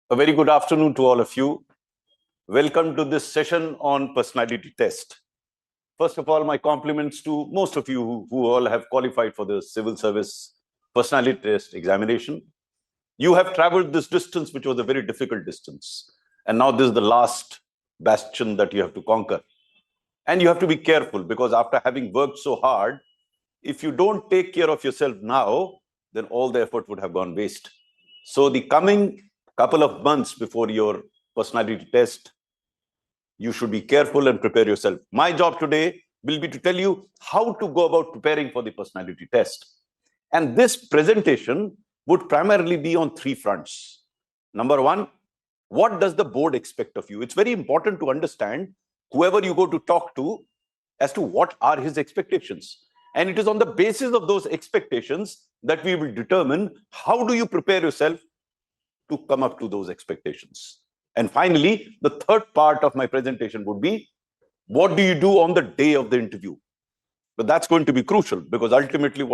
A very good afternoon to all of you. Welcome to this session on personality test. First of all, my compliments to most of you who all have qualified for the civil service personality test examination. You have traveled this distance, which was a very difficult distance. And now this is the last bastion that you have to conquer. And you have to be careful because after having worked so hard, if you don't take care of yourself now, then all the effort would have gone waste. So the coming couple of months before your personality test, you should be careful and prepare yourself. My job today will be to tell you how to go about preparing for the personality test. And this presentation would primarily be on three fronts. Number one, what does the board expect of you? It's very important to understand whoever you go to talk to as to what are his expectations. And it is on the basis of those expectations that we will determine how do you prepare yourself to come up to those expectations. And finally, the third part of my presentation would be, what do you do on the day of the interview? But that's going to be crucial because ultimately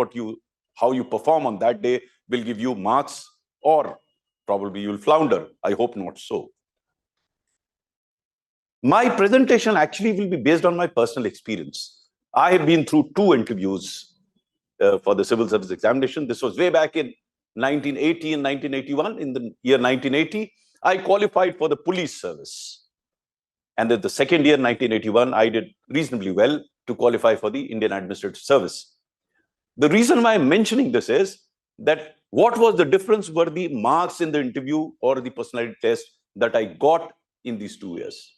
how you perform on that day will give you marks, or probably you'll flounder. I hope not so. My presentation actually will be based on my personal experience. I have been through two interviews for the civil service examination. This was way back in 1980 and 1981. In the year 1980, I qualified for the police service. And in the second year, 1981, I did reasonably well to qualify for the Indian Administrative Service. The reason why I'm mentioning this is that what was the difference were the marks in the interview or the personality test that I got in these 2 years.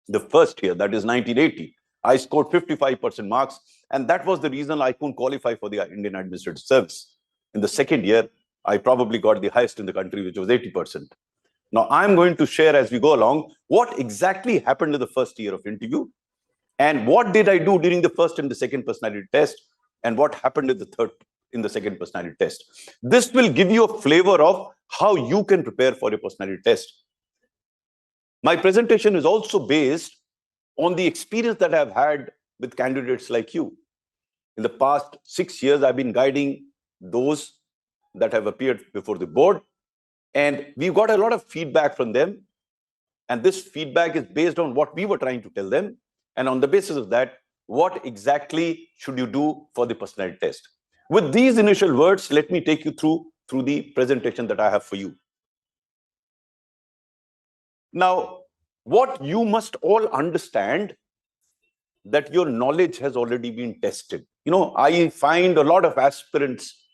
The first year, that is 1980, I scored 55% marks, and that was the reason I couldn't qualify for the Indian Administrative Service. In the second year, I probably got the highest in the country, which was 80%. Now, I'm going to share as we go along what exactly happened in the first year of interview, and what did I do during the first and the second personality test, and what happened in the second personality test. This will give you a flavor of how you can prepare for your personality test. My presentation is also based on the experience that I've had with candidates like you. In the past 6 years, I've been guiding those that have appeared before the board, and we've got a lot of feedback from them. And this feedback is based on what we were trying to tell them. And on the basis of that, what exactly should you do for the personality test? With these initial words, let me take you through the presentation that I have for you. Now, what you must all understand that your knowledge has already been tested. I find a lot of aspirants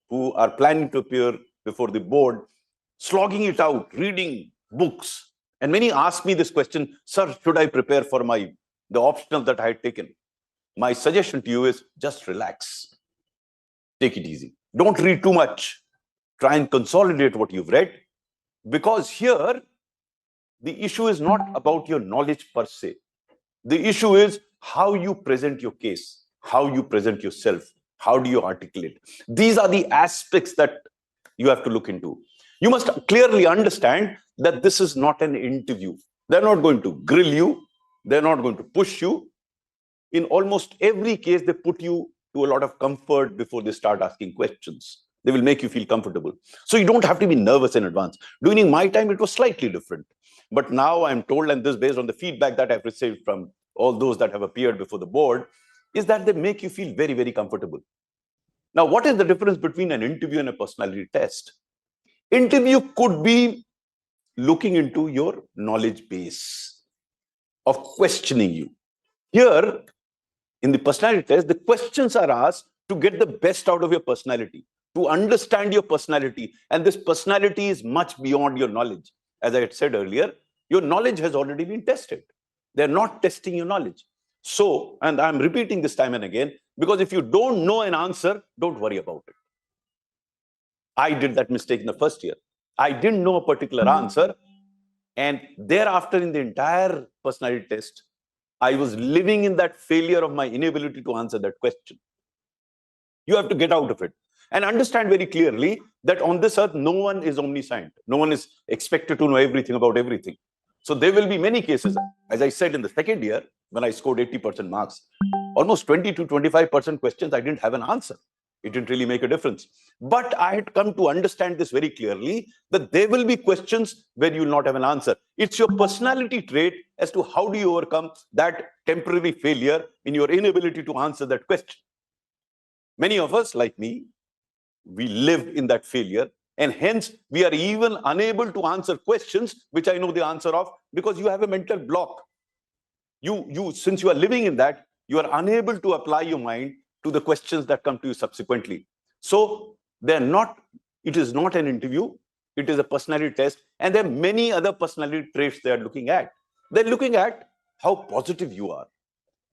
who are planning to appear before the board slogging it out, reading books. And many ask me this question, sir, should I prepare for the optional that I had taken? My suggestion to you is just relax. Take it easy. Don't read too much. Try and consolidate what you've read. Because here, the issue is not about your knowledge per se. The issue is how you present your case, how you present yourself, how do you articulate. These are the aspects that you have to look into. You must clearly understand that this is not an interview. They're not going to grill you. They're not going to push you. In almost every case, they put you to a lot of comfort before they start asking questions. They will make you feel comfortable. So you don't have to be nervous in advance. During my time, it was slightly different. But now I'm told, and this based on the feedback that I've received from all those that have appeared before the board, is that they make you feel very, very comfortable. Now, what is the difference between an interview and a personality test? Interview could be looking into your knowledge base of questioning you. Here, in the personality test, the questions are asked to get the best out of your personality, to understand your personality. And this personality is much beyond your knowledge. As I had said earlier, your knowledge has already been tested. They're not testing your knowledge. So, and I'm repeating this time and again, because if you don't know an answer, don't worry about it. I did that mistake in the first year. I didn't know a particular answer. And thereafter, in the entire personality test, I was living in that failure of my inability to answer that question. You have to get out of it and understand very clearly that on this earth, no one is omniscient. No one is expected to know everything about everything. So there will be many cases. As I said, in the second year, when I scored 80% marks, almost 20 to 25% questions, I didn't have an answer. It didn't really make a difference. But I had come to understand this very clearly, that there will be questions where you will not have an answer. It's your personality trait as to how do you overcome that temporary failure in your inability to answer that question. Many of us, like me, we live in that failure, and hence we are even unable to answer questions which I know the answer of, because you have a mental block. Since you are living in that, you are unable to apply your mind to the questions that come to you subsequently. So it is not an interview, it is a personality test, and there are many other personality traits they are looking at. They're looking at how positive you are.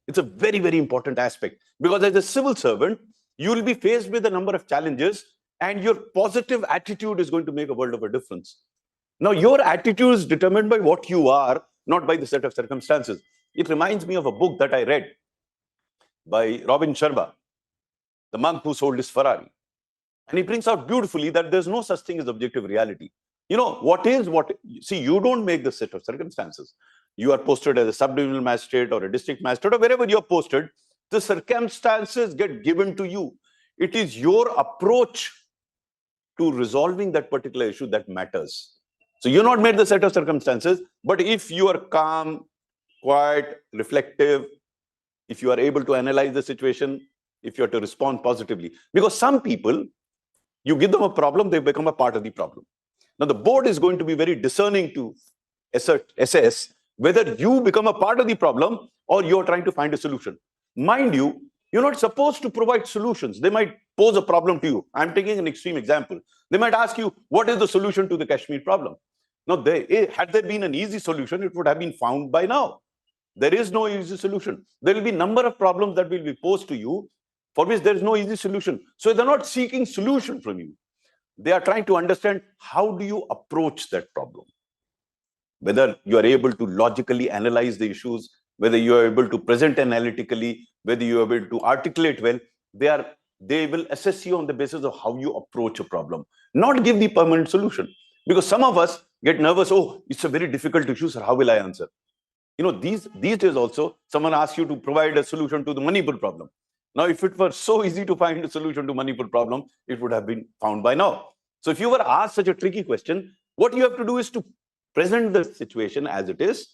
It's a very, very important aspect, because as a civil servant, you will be faced with a number of challenges, and your positive attitude is going to make a world of a difference. Now, your attitude is determined by what you are, not by the set of circumstances. It reminds me of a book that I read by Robin Sharma, The Monk Who Sold His Ferrari. And he brings out beautifully that there's no such thing as objective reality. You know, see, you don't make the set of circumstances. You are posted as a sub-divisional magistrate or a district magistrate or wherever you're posted, the circumstances get given to you. It is your approach to resolving that particular issue that matters. So you're not made the set of circumstances, but if you are calm, quiet, reflective, if you are able to analyze the situation, if you are to respond positively. Because some people, you give them a problem, they become a part of the problem. Now, the board is going to be very discerning to assess whether you become a part of the problem or you're trying to find a solution. Mind you, you're not supposed to provide solutions. They might pose a problem to you. I'm taking an extreme example. They might ask you, what is the solution to the Kashmir problem? Now, had there been an easy solution, it would have been found by now. There is no easy solution. There will be a number of problems that will be posed to you for which there is no easy solution. So they're not seeking solution from you. They are trying to understand how do you approach that problem. Whether you are able to logically analyze the issues, whether you are able to present analytically, whether you are able to articulate well, they will assess you on the basis of how you approach a problem, not give the permanent solution. Because some of us get nervous, oh, it's a very difficult issue, sir, how will I answer? You know, these days also, someone asks you to provide a solution to the Manipur problem. Now, if it were so easy to find a solution to Manipur problem, it would have been found by now. So if you were asked such a tricky question, what you have to do is to present the situation as it is,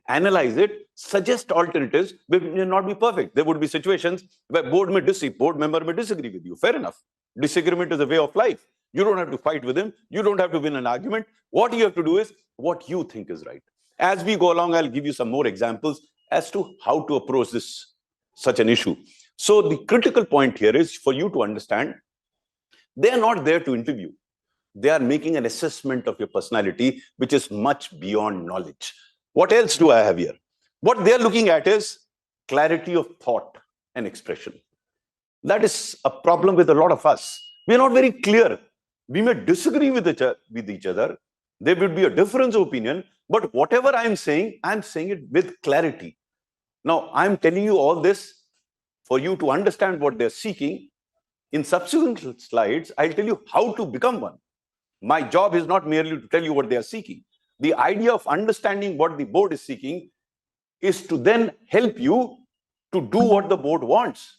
analyze it, suggest alternatives, which may not be perfect. There would be situations where board member may disagree with you. Fair enough. Disagreement is a way of life. You don't have to fight with him. You don't have to win an argument. What you have to do is what you think is right. As we go along, I'll give you some more examples as to how to approach such an issue. So the critical point here is for you to understand, they are not there to interview. They are making an assessment of your personality, which is much beyond knowledge. What else do I have here? What they're looking at is clarity of thought and expression. That is a problem with a lot of us. We're not very clear. We may disagree with each other. There would be a difference of opinion, but whatever I'm saying it with clarity. Now, I'm telling you all this for you to understand what they're seeking. In subsequent slides, I'll tell you how to become one. My job is not merely to tell you what they are seeking. The idea of understanding what the board is seeking is to then help you to do what the board wants,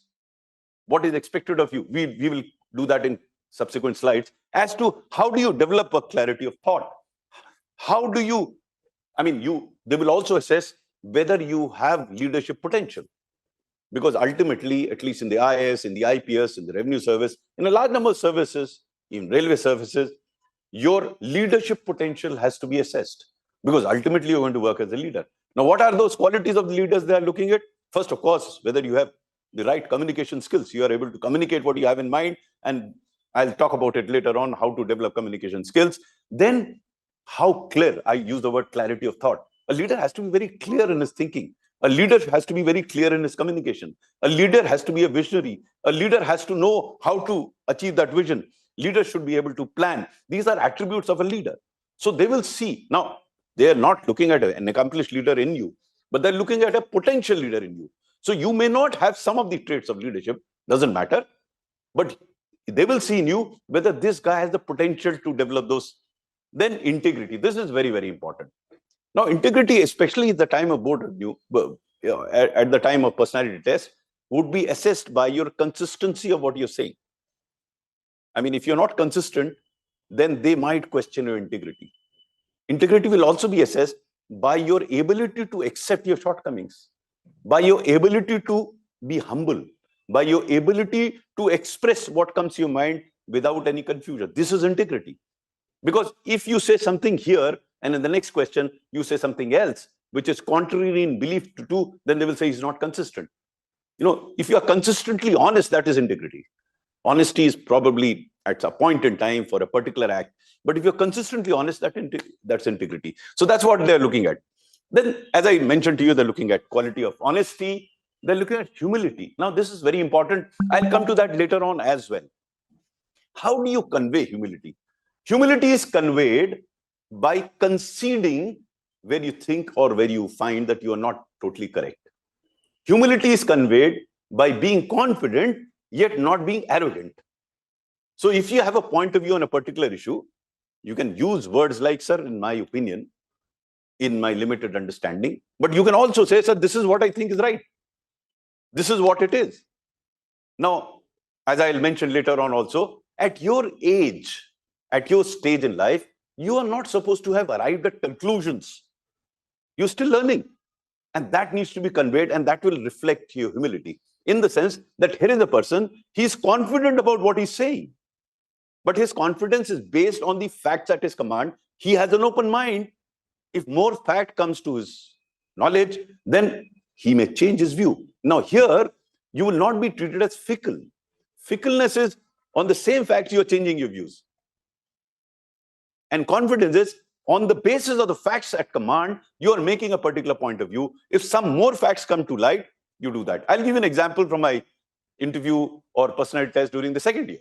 what is expected of you. We will do that in subsequent slides as to how do you develop a clarity of thought. How do you, they will also assess whether you have leadership potential. Because ultimately, at least in the IAS, in the IPS, in the revenue service, in a large number of services, in railway services, your leadership potential has to be assessed. Because ultimately, you're going to work as a leader. Now, what are those qualities of the leaders they are looking at? First, of course, whether you have the right communication skills. You are able to communicate what you have in mind. And I'll talk about it later on, how to develop communication skills. Then, how clear, I use the word clarity of thought. A leader has to be very clear in his thinking. A leader has to be very clear in his communication. A leader has to be a visionary. A leader has to know how to achieve that vision. Leaders should be able to plan. These are attributes of a leader. So they will see. Now, they are not looking at an accomplished leader in you, but they're looking at a potential leader in you. So you may not have some of the traits of leadership, doesn't matter, but they will see in you whether this guy has the potential to develop those. Then integrity. This is very, very important. Now, integrity, especially at the time of board review, at the time of personality test, would be assessed by your consistency of what you're saying. I mean, if you're not consistent, then they might question your integrity. Integrity will also be assessed by your ability to accept your shortcomings, by your ability to be humble, by your ability to express what comes to your mind without any confusion. This is integrity. Because if you say something here and in the next question you say something else, which is contrary in belief to, then they will say he's not consistent. If you are consistently honest, that is integrity. Honesty is probably at a point in time for a particular act, but if you're consistently honest, that's integrity. So that's what they're looking at. Then, as I mentioned to you, they're looking at quality of honesty. They're looking at humility. Now, this is very important. I'll come to that later on as well. How do you convey humility? Humility is conveyed by conceding where you think or where you find that you are not totally correct. Humility is conveyed by being confident yet not being arrogant. So if you have a point of view on a particular issue, you can use words like, sir, in my opinion, in my limited understanding, but you can also say, sir, this is what I think is right. This is what it is. Now, as I'll mention later on also, at your age, at your stage in life, you are not supposed to have arrived at conclusions. You're still learning. And that needs to be conveyed, and that will reflect your humility. In the sense that here is a person, he's confident about what he's saying. But his confidence is based on the facts at his command. He has an open mind. If more fact comes to his knowledge, then he may change his view. Now here, you will not be treated as fickle. Fickleness is on the same facts, you are changing your views. And confidence is on the basis of the facts at command, you are making a particular point of view. If some more facts come to light, you do that. I'll give you an example from my interview or personality test during the second year.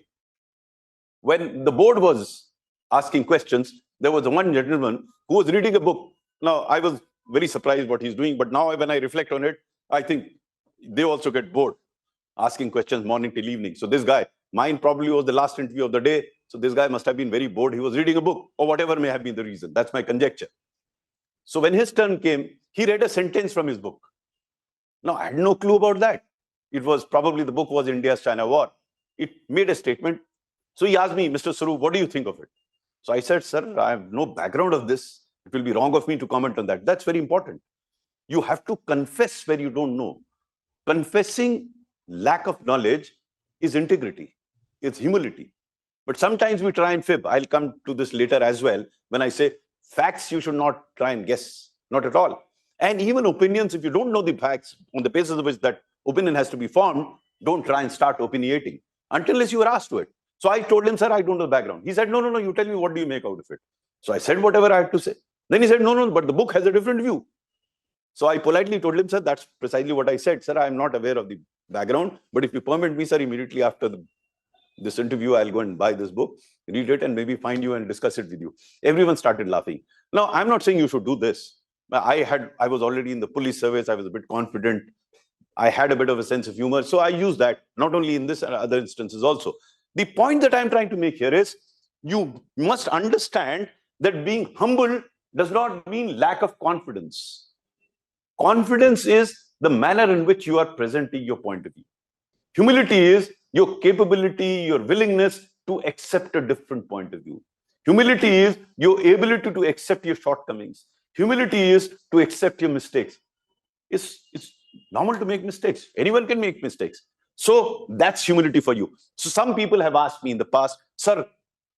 When the board was asking questions, there was one gentleman who was reading a book. Now, I was very surprised what he's doing, but now when I reflect on it, I think they also get bored asking questions morning till evening. So this guy, mine probably was the last interview of the day. So this guy must have been very bored. He was reading a book or whatever may have been the reason. That's my conjecture. So when his turn came, he read a sentence from his book. Now, I had no clue about that. It was probably the book was India-China War. It made a statement. So he asked me, Mr. Saru, what do you think of it? So I said, sir, I have no background of this. It will be wrong of me to comment on that. That's very important. You have to confess where you don't know. Confessing lack of knowledge is integrity. It's humility. But sometimes we try and fib. I'll come to this later as well. When I say facts, you should not try and guess. Not at all. And even opinions, if you don't know the facts on the basis of which that opinion has to be formed, don't try and start opinionating until you are asked to it. So I told him, sir, I don't know the background. He said, no, you tell me, what do you make out of it? So I said whatever I had to say. Then he said, no, but the book has a different view. So I politely told him, sir, that's precisely what I said. Sir, I am not aware of the background, but if you permit me, sir, immediately after this interview, I'll go and buy this book, read it, and maybe find you and discuss it with you. Everyone started laughing. Now, I'm not saying you should do this. I was already in the police service. I was a bit confident. I had a bit of a sense of humor. So I use that, not only in this and other instances also. The point that I'm trying to make here is you must understand that being humble does not mean lack of confidence. Confidence is the manner in which you are presenting your point of view. Humility is your capability, your willingness to accept a different point of view. Humility is your ability to accept your shortcomings. Humility is to accept your mistakes. It's normal to make mistakes. Anyone can make mistakes. So that's humility for you. So some people have asked me in the past, sir,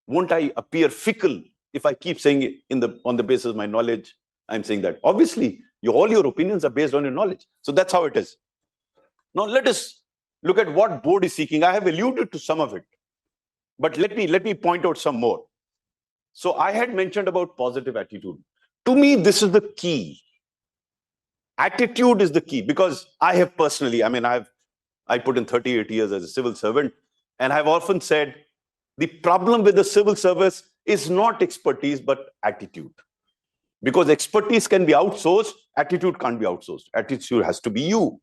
won't I appear fickle if I keep saying it on the basis of my knowledge? I'm saying that. Obviously, all your opinions are based on your knowledge. So that's how it is. Now let us look at what board is seeking. I have alluded to some of it, but let me point out some more. So I had mentioned about positive attitude. To me, this is the key. Attitude is the key, because I have personally, I put in 38 years as a civil servant, and I've often said the problem with the civil service is not expertise, but attitude. Because expertise can be outsourced, attitude can't be outsourced. Attitude has to be you.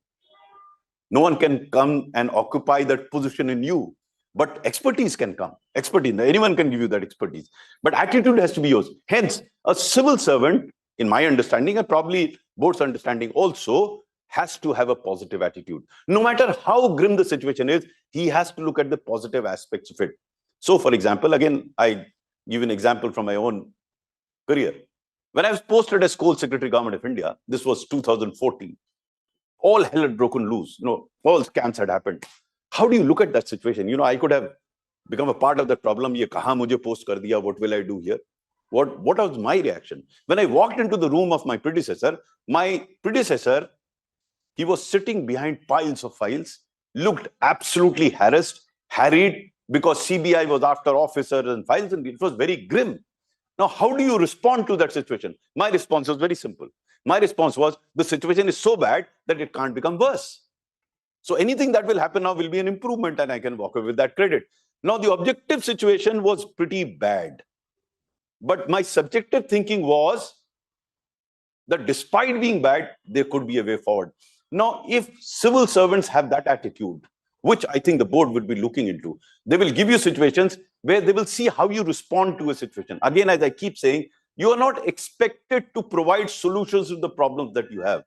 No one can come and occupy that position in you, but expertise can come. Expertise, anyone can give you that expertise, but attitude has to be yours. Hence, a civil servant, in my understanding, and probably board's understanding also, has to have a positive attitude. No matter how grim the situation is, he has to look at the positive aspects of it. So, for example, again, I give an example from my own career. When I was posted as Coal Secretary Government of India, this was 2014. All hell had broken loose. All scams had happened. How do you look at that situation? I could have become a part of that problem. Ye kahan mujhe post kar diya? What will I do here? What was my reaction? When I walked into the room of my predecessor, he was sitting behind piles of files, looked absolutely harassed, harried, because CBI was after officers and files, and it was very grim. Now, how do you respond to that situation? My response was very simple. My response was, the situation is so bad that it can't become worse. So anything that will happen now will be an improvement, and I can walk away with that credit. Now, the objective situation was pretty bad. But my subjective thinking was that despite being bad, there could be a way forward. Now, if civil servants have that attitude, which I think the board would be looking into, they will give you situations where they will see how you respond to a situation. Again, as I keep saying, you are not expected to provide solutions to the problems that you have.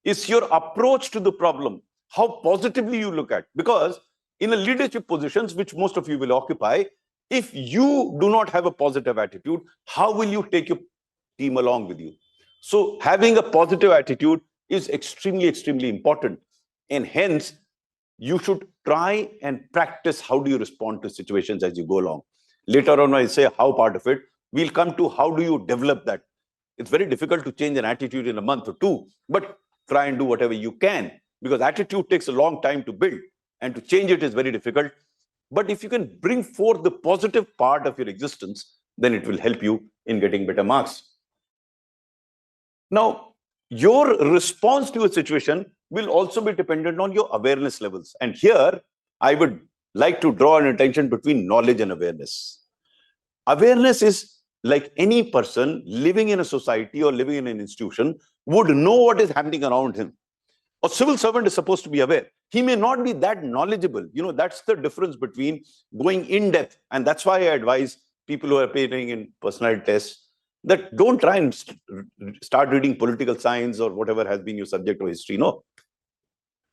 It's your approach to the problem, how positively you look at. Because in a leadership positions, which most of you will occupy, if you do not have a positive attitude, how will you take your team along with you? So having a positive attitude is extremely, extremely important. And hence, you should try and practice how do you respond to situations as you go along. Later on, when I say how part of it, we'll come to how do you develop that. It's very difficult to change an attitude in a month or two, but try and do whatever you can, because attitude takes a long time to build, and to change it is very difficult. But if you can bring forth the positive part of your existence, then it will help you in getting better marks. Now, your response to a situation will also be dependent on your awareness levels. And here, I would like to draw an attention between knowledge and awareness. Awareness is like any person living in a society or living in an institution would know what is happening around him. A civil servant is supposed to be aware. He may not be that knowledgeable. That's the difference between going in depth. And that's why I advise people who are appearing in personality tests that don't try and start reading political science or whatever has been your subject or history. No,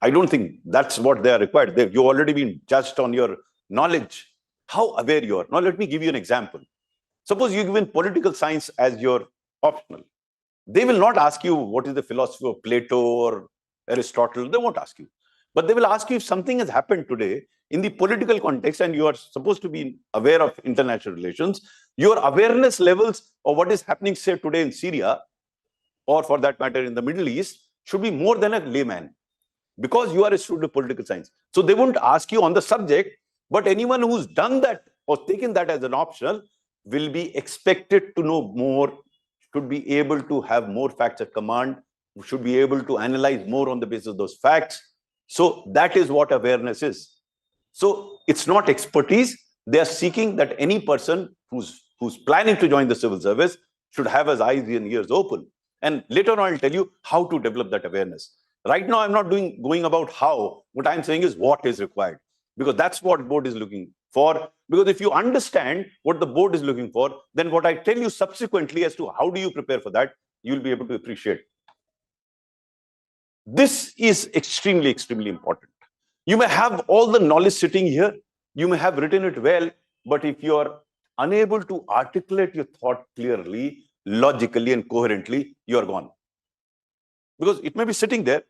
I don't think that's what they are required. You've already been judged on your knowledge, how aware you are. Now, let me give you an example. Suppose you given political science as your optional. They will not ask you what is the philosophy of Plato or Aristotle. They won't ask you. But they will ask you if something has happened today in the political context and you are supposed to be aware of international relations, your awareness levels of what is happening, say, today in Syria, or for that matter in the Middle East, should be more than a layman, because you are a student of political science. So they won't ask you on the subject, but anyone who's done that or taken that as an optional will be expected to know more, should be able to have more facts at command, should be able to analyze more on the basis of those facts. So that is what awareness is. So it's not expertise. They are seeking that any person who's planning to join the civil service should have his eyes and ears open. And later on, I'll tell you how to develop that awareness. Right now, I'm not going about how. What I'm saying is what is required, because that's what board is looking for. Because if you understand what the board is looking for, then what I tell you subsequently as to how do you prepare for that, you'll be able to appreciate. This is extremely, extremely important. You may have all the knowledge sitting here. You may have written it well, but if you're unable to articulate your thought clearly, logically, and coherently, you're gone. Because it may be sitting there.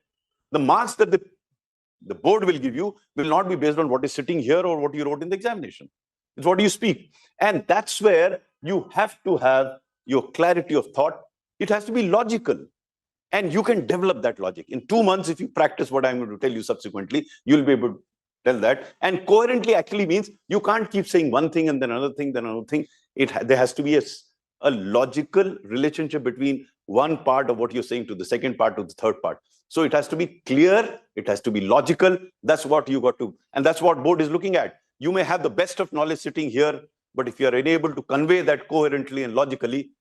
The marks that the board will give you will not be based on what is sitting here or what you wrote in the examination. It's what you speak. And that's where you have to have your clarity of thought. It has to be logical. And you can develop that logic. In 2 months, if you practice what I'm going to tell you subsequently, you'll be able to tell that. And coherently actually means you can't keep saying one thing and then another thing, then another thing. There has to be a logical relationship between one part of what you're saying to the second part to the third part. So it has to be clear. It has to be logical. That's what you got to. And that's what board is looking at. You may have the best of knowledge sitting here, but if you are unable to convey that coherently and logically,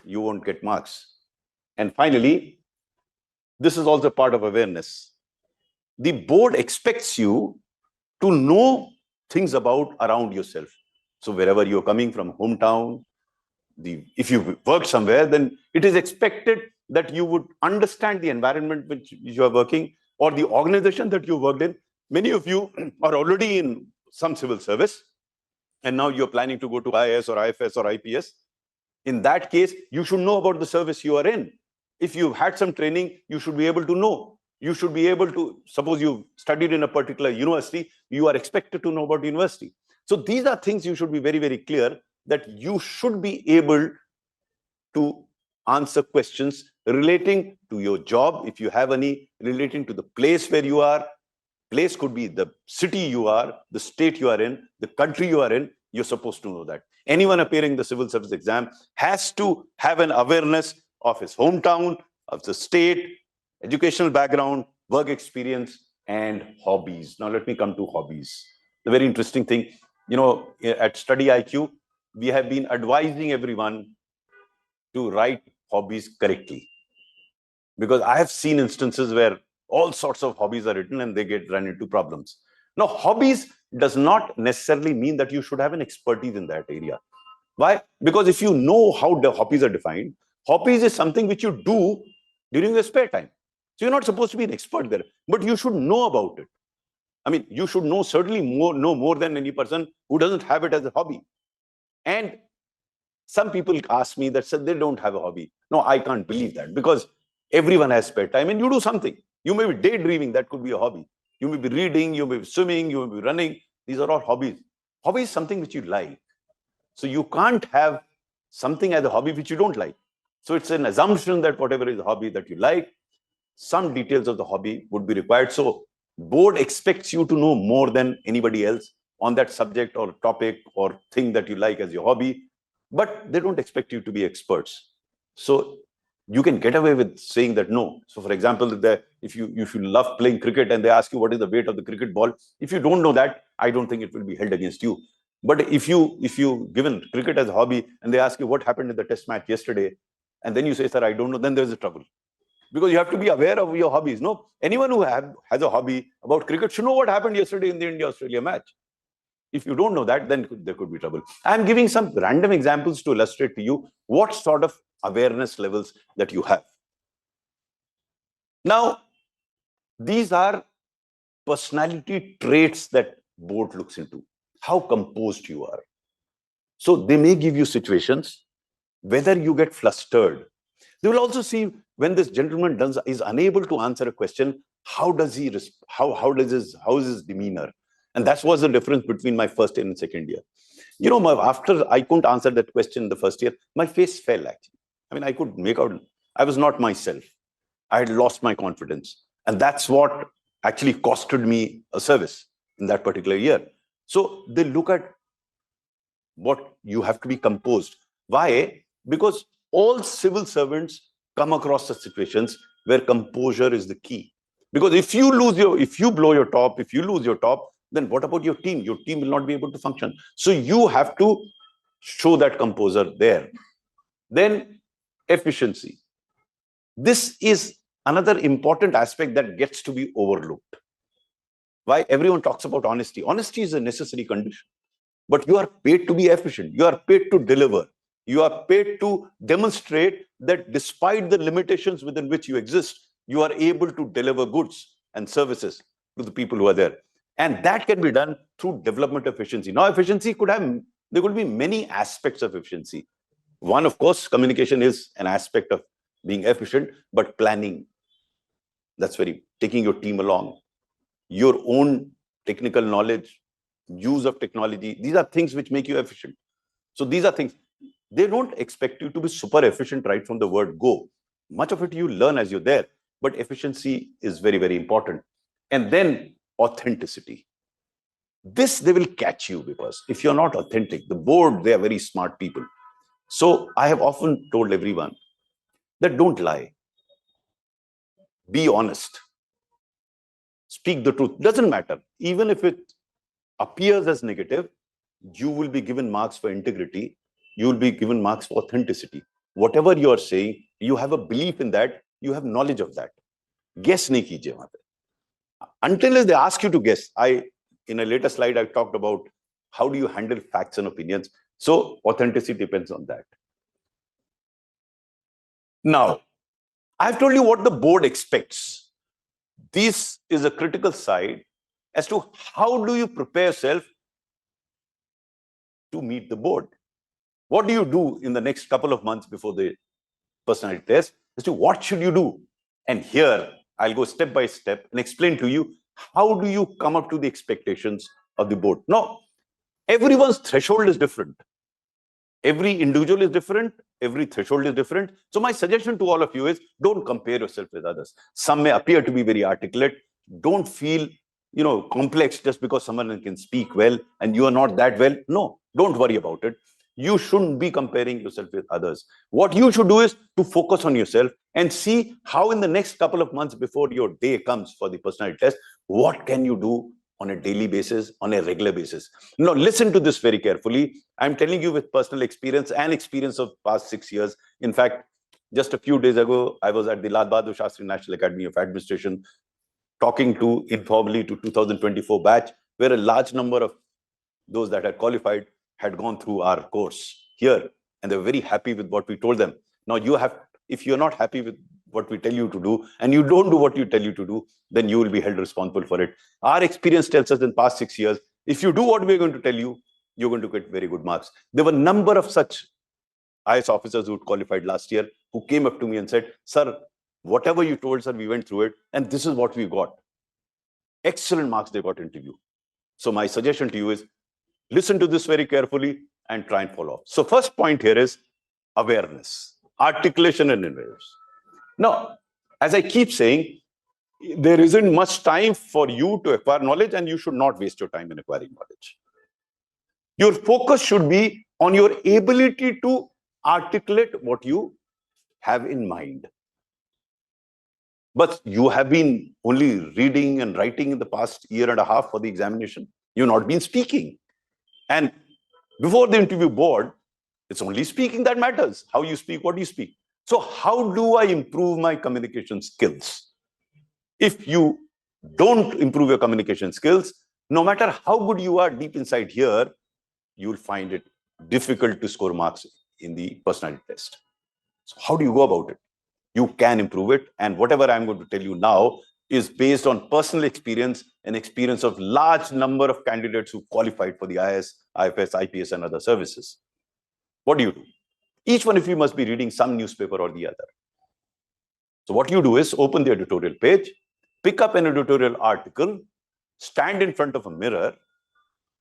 you won't get marks. And finally, this is also part of awareness. The board expects you to know things about around yourself. So wherever you're coming from, hometown, if you work somewhere, then it is expected that you would understand the environment which you are working or the organization that you worked in. Many of you are already in some civil service. and now you're planning to go to IAS or IFS or IPS. In that case, you should know about the service you are in. If you've had some training, you should be able to know. You should be able to, suppose you studied in a particular university, you are expected to know about the university. So these are things you should be very, very clear that you should be able to answer questions relating to your job, if you have any, relating to the place where you are. Place could be the city you are, the state you are in, the country you are in. You're supposed to know that. Anyone appearing the civil service exam has to have an awareness of his hometown, of the state, educational background, work experience, and hobbies. Now, let me come to hobbies. The very interesting thing, at StudyIQ, we have been advising everyone to write hobbies correctly. Because I have seen instances where all sorts of hobbies are written and they get run into problems. Now, hobbies does not necessarily mean that you should have an expertise in that area. Why? Because if you know how the hobbies are defined, hobbies is something which you do during your spare time. So you're not supposed to be an expert there, but you should know about it. I mean, you should know certainly know more than any person who doesn't have it as a hobby. And some people ask me that said they don't have a hobby. No, I can't believe that, because everyone has spare time and you do something. You may be daydreaming, that could be a hobby. You may be reading, you may be swimming, you may be running. These are all hobbies. Hobby is something which you like. So you can't have something as a hobby which you don't like. So it's an assumption that whatever is a hobby that you like, some details of the hobby would be required. So board expects you to know more than anybody else on that subject or topic or thing that you like as your hobby, but they don't expect you to be experts. So you can get away with saying that no. So for example, if you love playing cricket and they ask you what is the weight of the cricket ball, if you don't know that, I don't think it will be held against you. But if you given cricket as a hobby and they ask you what happened in the test match yesterday, and then you say, sir, I don't know, then there's a trouble. Because you have to be aware of your hobbies. No, anyone who has a hobby about cricket should know what happened yesterday in the India-Australia match. If you don't know that, then there could be trouble. I'm giving some random examples to illustrate to you what sort of awareness levels that you have. Now, these are personality traits that board looks into. How composed you are. So they may give you situations, whether you get flustered. They will also see when this gentleman is unable to answer a question, how is his demeanor? And that was the difference between my first year and second year. After I couldn't answer that question in the first year, my face fell actually. I mean, I could make out, I was not myself. I had lost my confidence. And that's what actually costed me a service in that particular year. So they look at what you have to be composed. Why? Because all civil servants come across such situations where composure is the key. Because if you blow your top, if you lose your top, then what about your team? Your team will not be able to function. So you have to show that composure there. Then efficiency. This is another important aspect that gets to be overlooked. Why? Everyone talks about honesty. Honesty is a necessary condition. But you are paid to be efficient. You are paid to deliver. You are paid to demonstrate that despite the limitations within which you exist, you are able to deliver goods and services to the people who are there. And that can be done through development efficiency. Now, efficiency there could be many aspects of efficiency. One, of course, communication is an aspect of being efficient, but planning, that's taking your team along, your own technical knowledge, use of technology. These are things which make you efficient. So these are things. They don't expect you to be super efficient right from the word go. Much of it you learn as you're there, but efficiency is very, very important. And then authenticity. This they will catch you, because if you're not authentic, the board, they are very smart people. So I have often told everyone that don't lie. Be honest. Speak the truth. Doesn't matter. Even if it appears as negative, you will be given marks for integrity. You will be given marks for authenticity. Whatever you are saying, you have a belief in that, you have knowledge of that. Guess nahi kijiye wahan pe. Until they ask you to guess. In a later slide, I talked about how do you handle facts and opinions. So authenticity depends on that. Now, I've told you what the board expects. This is a critical side as to how do you prepare yourself to meet the board. What do you do in the next couple of months before the personality test? As to what should you do? And here I'll go step by step and explain to you how do you come up to the expectations of the board. Now, everyone's threshold is different. Every individual is different. Every threshold is different. So my suggestion to all of you is don't compare yourself with others. Some may appear to be very articulate. Don't feel, complex just because someone can speak well and you are not that well. No, don't worry about it. You shouldn't be comparing yourself with others. What you should do is to focus on yourself and see how in the next couple of months before your day comes for the personality test, what can you do on a daily basis, on a regular basis. Now, listen to this very carefully. I'm telling you with personal experience and experience of past 6 years. In fact, just a few days ago, I was at the Lal Bahadur Shastri National Academy of Administration talking to informally to 2024 batch, where a large number of those that had qualified had gone through our course here, and they were very happy with what we told them. Now, if you're not happy with what we tell you to do, and you don't do what you tell you to do, then you will be held responsible for it. Our experience tells us in the past 6 years, if you do what we're going to tell you, you're going to get very good marks. There were a number of such IAS officers who qualified last year who came up to me and said, sir, whatever you told, sir, we went through it, and this is what we got. Excellent marks they got interview. So my suggestion to you is, listen to this very carefully and try and follow up. So first point here is awareness, articulation and awareness. Now, as I keep saying, there isn't much time for you to acquire knowledge, and you should not waste your time in acquiring knowledge. Your focus should be on your ability to articulate what you have in mind. But you have been only reading and writing in the past year and a half for the examination. You've not been speaking. And before the interview board, it's only speaking that matters. How you speak, what you speak. So how do I improve my communication skills? If you don't improve your communication skills, no matter how good you are deep inside here, you'll find it difficult to score marks in the personality test. So how do you go about it? You can improve it. And whatever I'm going to tell you now is based on personal experience and experience of large number of candidates who qualified for the IAS, IFS, IPS, and other services. What do you do? Each one of you must be reading some newspaper or the other. So what you do is open the editorial page, pick up an editorial article, stand in front of a mirror,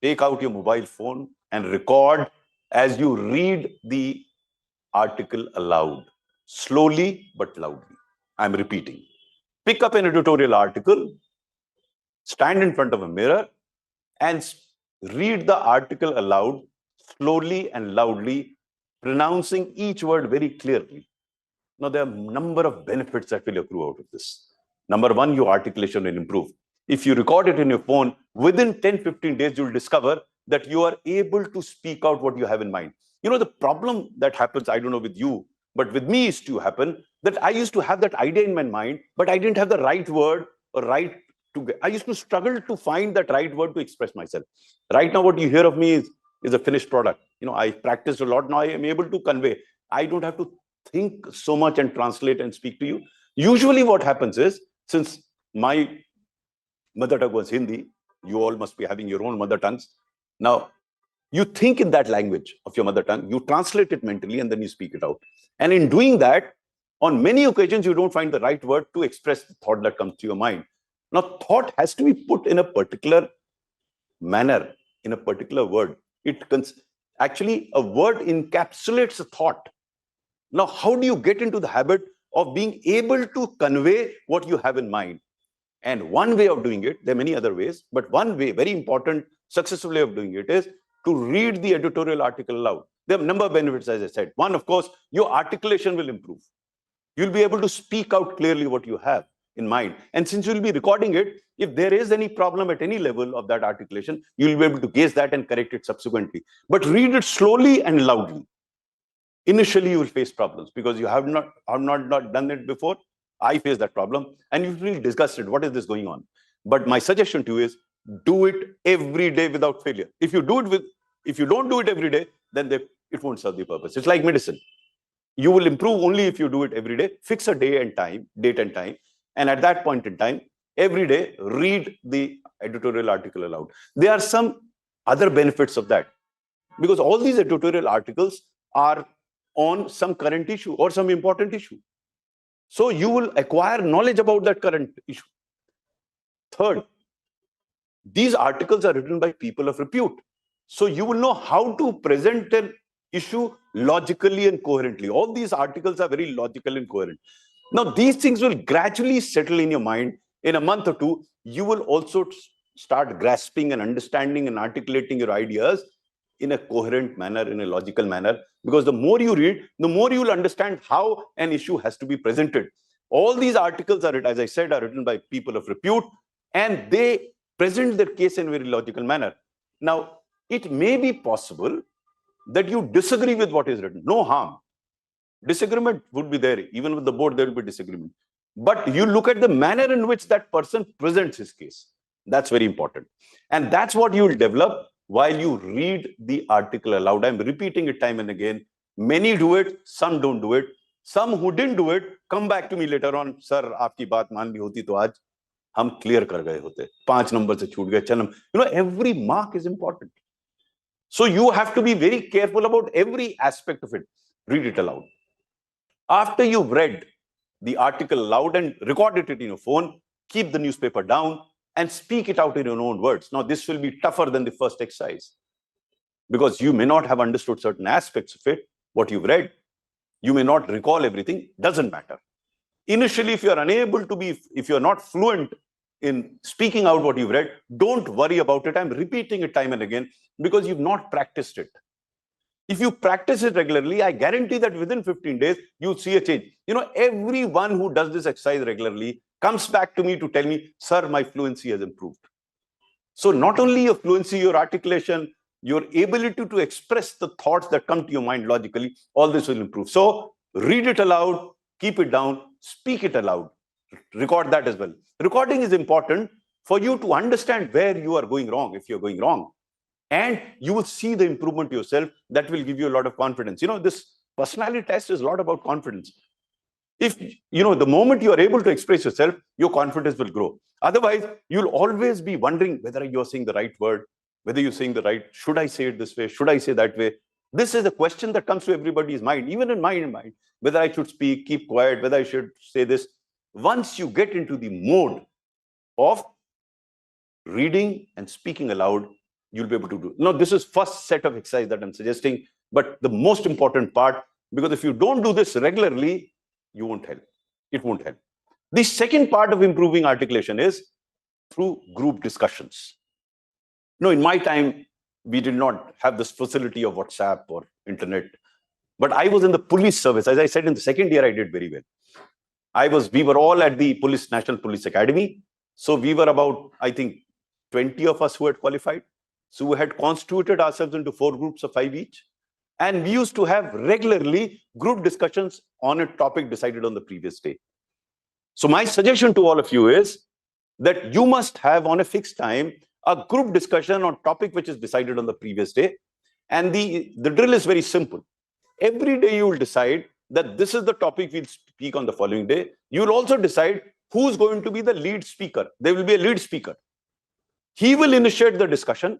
take out your mobile phone and record as you read the article aloud, slowly but loudly. I'm repeating. Pick up an editorial article, stand in front of a mirror, and read the article aloud, slowly and loudly, pronouncing each word very clearly. Now, there are a number of benefits that will accrue out of this. Number one, your articulation will improve. If you record it in your phone, within 10-15 days, you'll discover that you are able to speak out what you have in mind. The problem that happens, I don't know with you, but with me used to happen that I used to have that idea in my mind, but I didn't have the right word or I used to struggle to find that right word to express myself. Right now, what you hear of me is a finished product. I practiced a lot. Now I am able to convey. I don't have to think so much and translate and speak to you. Usually what happens is, since my mother tongue was Hindi, you all must be having your own mother tongues. Now, you think in that language of your mother tongue, you translate it mentally, and then you speak it out. And in doing that, on many occasions, you don't find the right word to express the thought that comes to your mind. Now, thought has to be put in a particular manner, in a particular word. Actually, a word encapsulates a thought. Now, how do you get into the habit of being able to convey what you have in mind? And one way of doing it, there are many other ways, but one way, very important, successful way of doing it is to read the editorial article aloud. There are a number of benefits, as I said. One, of course, your articulation will improve. You'll be able to speak out clearly what you have in mind. And since you'll be recording it, if there is any problem at any level of that articulation, you'll be able to gauge that and correct it subsequently. But read it slowly and loudly. Initially, you will face problems because you have not done it before. I face that problem, and you feel disgusted. What is this going on? But my suggestion to you is do it every day without failure. If you don't do it every day, then it won't serve the purpose. It's like medicine. You will improve only if you do it every day. Fix a date and time, and at that point in time, every day read the editorial article aloud. There are some other benefits of that. because all these editorial articles are on some current issue or some important issue. So you will acquire knowledge about that current issue. Third, these articles are written by people of repute. So you will know how to present an issue logically and coherently. All these articles are very logical and coherent. Now, these things will gradually settle in your mind. In a month or two, you will also start grasping and understanding and articulating your ideas in a coherent manner, in a logical manner. Because the more you read, the more you will understand how an issue has to be presented. All these articles are, as I said, are written by people of repute, and they present their case in a very logical manner. Now, it may be possible that you disagree with what is written. No harm. Disagreement would be there. Even with the board, there will be disagreement. But you look at the manner in which that person presents his case. That's very important. And that's what you will develop while you read the article aloud. I'm repeating it time and again. Many do it, some don't do it. Some who didn't do it, come back to me later on. Sir, आपकी बात मान ली होती तो आज हम clear कर गए होते. 5 नंबर से छूट गए. चल, every mark is important. So you have to be very careful about every aspect of it. Read it aloud. After you've read the article aloud and recorded it in your phone, keep the newspaper down and speak it out in your own words. Now, this will be tougher than the first exercise because you may not have understood certain aspects of it, what you've read. You may not recall everything. Doesn't matter. Initially, if you're unable to be, if you're not fluent in speaking out what you've read, don't worry about it. I'm repeating it time and again because you've not practiced it. If you practice it regularly, I guarantee that within 15 days, you'll see a change. Everyone who does this exercise regularly comes back to me to tell me, sir, my fluency has improved. So not only your fluency, your articulation, your ability to express the thoughts that come to your mind logically, all this will improve. So read it aloud, keep it down, speak it aloud, record that as well. Recording is important for you to understand where you are going wrong, if you're going wrong. And you will see the improvement yourself. That will give you a lot of confidence. This personality test is a lot about confidence. If, the moment you are able to express yourself, your confidence will grow. Otherwise, you'll always be wondering whether you're saying the right word, whether you're saying the right, should I say it this way? Should I say that way? This is a question that comes to everybody's mind, even in my mind, whether I should speak, keep quiet, whether I should say this. Once you get into the mode of reading and speaking aloud, you'll be able to do. Now, this is first set of exercise that I'm suggesting, but the most important part, because if you don't do this regularly, you won't help. It won't help. The second part of improving articulation is through group discussions. In my time, we did not have this facility of WhatsApp or internet, but I was in the police service. As I said, in the second year, I did very well. We were all at the National Police Academy. So we were about, I think, 20 of us who had qualified. So we had constituted ourselves into 4 groups of 5 each. And we used to have regularly group discussions on a topic decided on the previous day. So my suggestion to all of you is that you must have on a fixed time a group discussion on topic which is decided on the previous day. And the drill is very simple. Every day you will decide that this is the topic we'll speak on the following day. You will also decide who's going to be the lead speaker. There will be a lead speaker. He will initiate the discussion.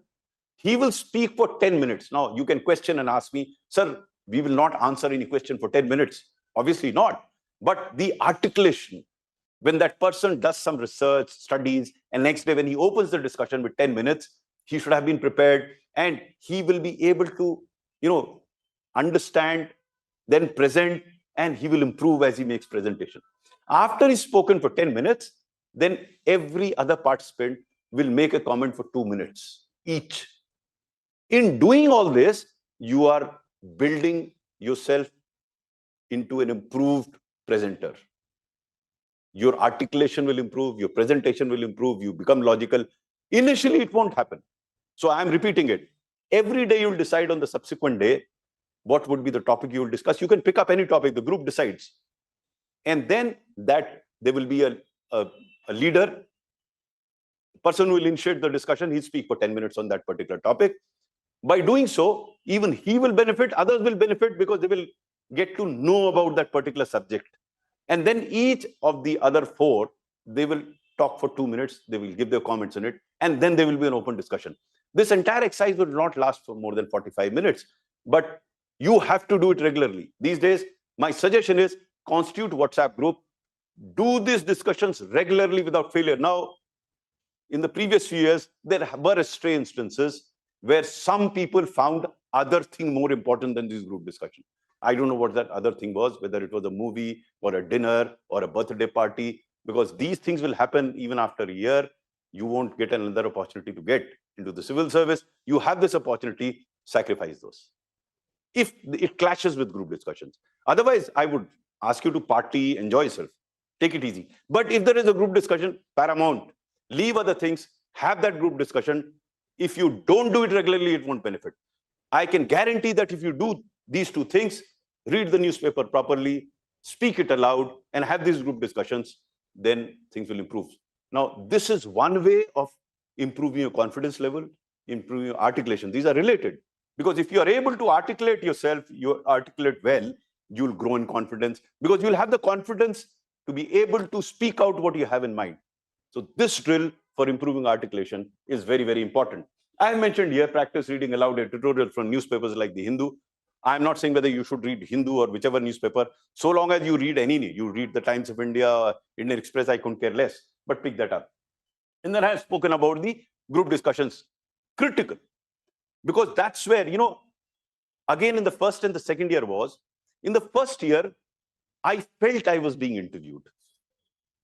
He will speak for 10 minutes. Now, you can question and ask me, sir, we will not answer any question for 10 minutes. Obviously not. But the articulation, when that person does some research, studies, and next day when he opens the discussion with 10 minutes, he should have been prepared and he will be able to, understand, then present, and he will improve as he makes presentation. After he's spoken for 10 minutes, then every other participant will make a comment for 2 minutes each. In doing all this, you are building yourself into an improved presenter. Your articulation will improve, your presentation will improve, you become logical. Initially, it won't happen. So I'm repeating it. Every day you'll decide on the subsequent day what would be the topic you will discuss. You can pick up any topic, the group decides. And then that there will be a leader, person who will initiate the discussion, he'll speak for 10 minutes on that particular topic. By doing so, even he will benefit, others will benefit because they will get to know about that particular subject. And then each of the other 4, they will talk for 2 minutes, they will give their comments on it, and then there will be an open discussion. This entire exercise will not last for more than 45 minutes, but you have to do it regularly. These days, my suggestion is constitute WhatsApp group, do these discussions regularly without failure. Now, in the previous few years, there were stray instances where some people found other thing more important than this group discussion. I don't know what that other thing was, whether it was a movie or a dinner or a birthday party, because these things will happen even after a year. You won't get another opportunity to get into the civil service. You have this opportunity, sacrifice those if it clashes with group discussions. Otherwise, I would ask you to party, enjoy yourself, take it easy. But if there is a group discussion, paramount, leave other things, have that group discussion. If you don't do it regularly, it won't benefit. I can guarantee that if you do these two things, read the newspaper properly, speak it aloud, and have these group discussions, then things will improve. Now, this is one way of improving your confidence level, improving your articulation. These are related. Because if you are able to articulate yourself, you articulate well, you'll grow in confidence, because you'll have the confidence to be able to speak out what you have in mind. So this drill for improving articulation is very, very important. I mentioned here, practice reading aloud editorial from newspapers like the Hindu. I'm not saying whether you should read Hindu or whichever newspaper. So long as you read any, you read the Times of India, Indian Express, I couldn't care less, but pick that up. And then I have spoken about the group discussions, critical. Because that's where, again, in the first and the second year was, in the first year, I felt I was being interviewed.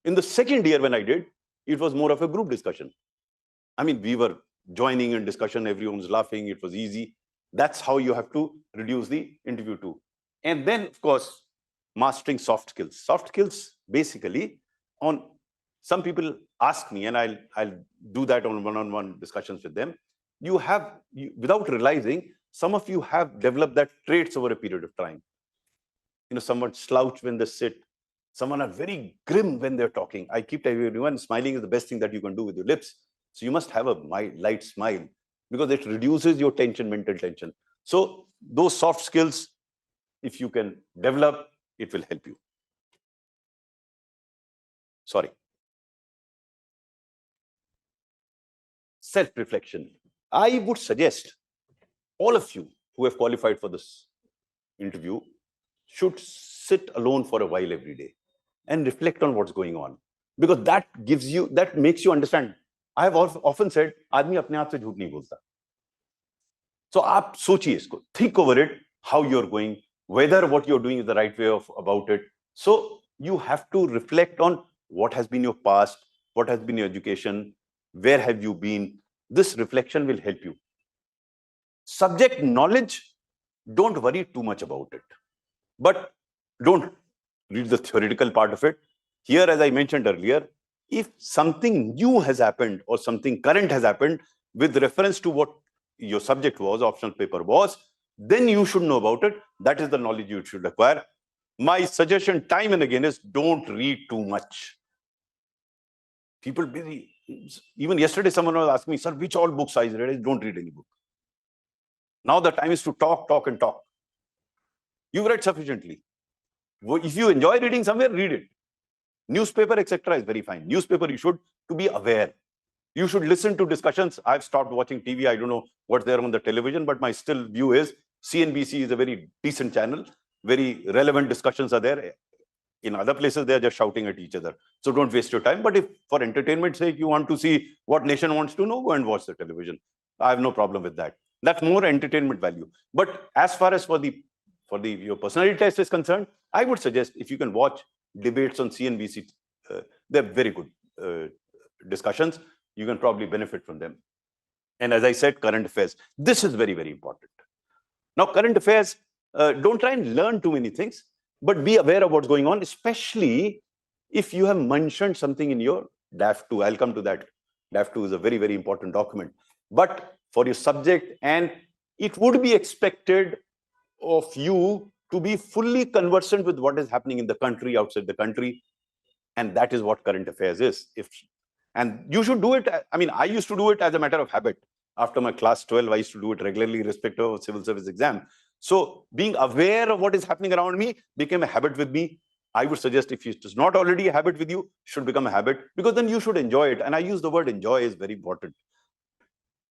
In the second year, when I did, it was more of a group discussion. I mean, we were joining in discussion, everyone's laughing, it was easy. That's how you have to reduce the interview too. And then, of course, mastering soft skills. Soft skills, basically, on some people ask me, and I'll do that on one-on-one discussions with them. Without realizing, some of you have developed that traits over a period of time. Someone slouch when they sit. Someone are very grim when they're talking. I keep telling everyone, smiling is the best thing that you can do with your lips. So you must have a light smile, because it reduces your tension, mental tension. So those soft skills, if you can develop, it will help you. Sorry. Self-reflection. I would suggest all of you who have qualified for this interview should sit alone for a while every day and reflect on what's going on, because that makes you understand. I have often said, आदमी अपने आप से झूठ नहीं बोलता. So आप सोचिए इसको, think over it, how you're going, whether what you're doing is the right way about it. So you have to reflect on what has been your past, what has been your education, where have you been. This reflection will help you. Subject knowledge, don't worry too much about it, but don't read the theoretical part of it. Here, as I mentioned earlier, if something new has happened or something current has happened with reference to what your subject was, optional paper was, then you should know about it. That is the knowledge you should acquire. My suggestion time and again is don't read too much. People busy. Even yesterday, someone was asking me, sir, which all books I read? Don't read any book. Now the time is to talk, talk, and talk. You've read sufficiently. If you enjoy reading somewhere, read it. Newspaper, etc. is very fine. Newspaper, you should to be aware. You should listen to discussions. I've stopped watching TV. I don't know what's there on the television, but my still view is CNBC is a very decent channel. Very relevant discussions are there. In other places, they're just shouting at each other. So don't waste your time. But if for entertainment's sake, you want to see what nation wants to know, go and watch the television. I have no problem with that. That's more entertainment value. But as far as for your personality test is concerned, I would suggest if you can watch debates on CNBC, they're very good discussions. You can probably benefit from them. And as I said, current affairs. This is very, very important. Now, current affairs, don't try and learn too many things, but be aware of what's going on, especially if you have mentioned something in your DAF 2. I'll come to that. DAF 2 is a very, very important document. But for your subject, and it would be expected of you to be fully conversant with what is happening in the country, outside the country. And that is what current affairs is. And you should do it. I mean, I used to do it as a matter of habit. After my class 12, I used to do it regularly, irrespective of civil service exam. So being aware of what is happening around me became a habit with me. I would suggest if it is not already a habit with you, should become a habit, because then you should enjoy it. And I use the word enjoy is very important.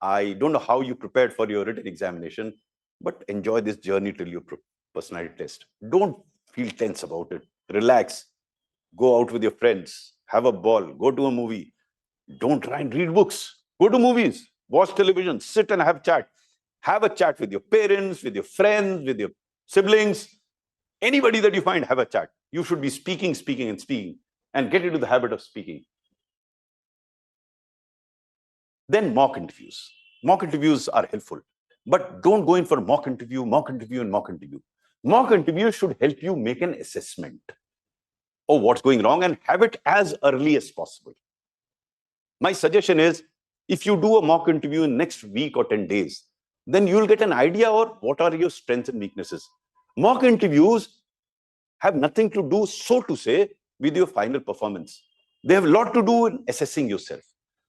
I don't know how you prepared for your written examination, but enjoy this journey till your personality test. Don't feel tense about it. Relax. Go out with your friends. Have a ball. Go to a movie. Don't try and read books. Go to movies. Watch television. Sit and have chat. Have a chat with your parents, with your friends, with your siblings. Anybody that you find, have a chat. You should be speaking, speaking, and speaking, and get into the habit of speaking. Then mock interviews. Mock interviews are helpful, but don't go in for mock interview, and mock interview. Mock interview should help you make an assessment of what's going wrong and have it as early as possible. My suggestion is, if you do a mock interview in next week or 10 days, then you'll get an idea of what are your strengths and weaknesses. Mock interviews have nothing to do, so to say, with your final performance. They have a lot to do in assessing yourself.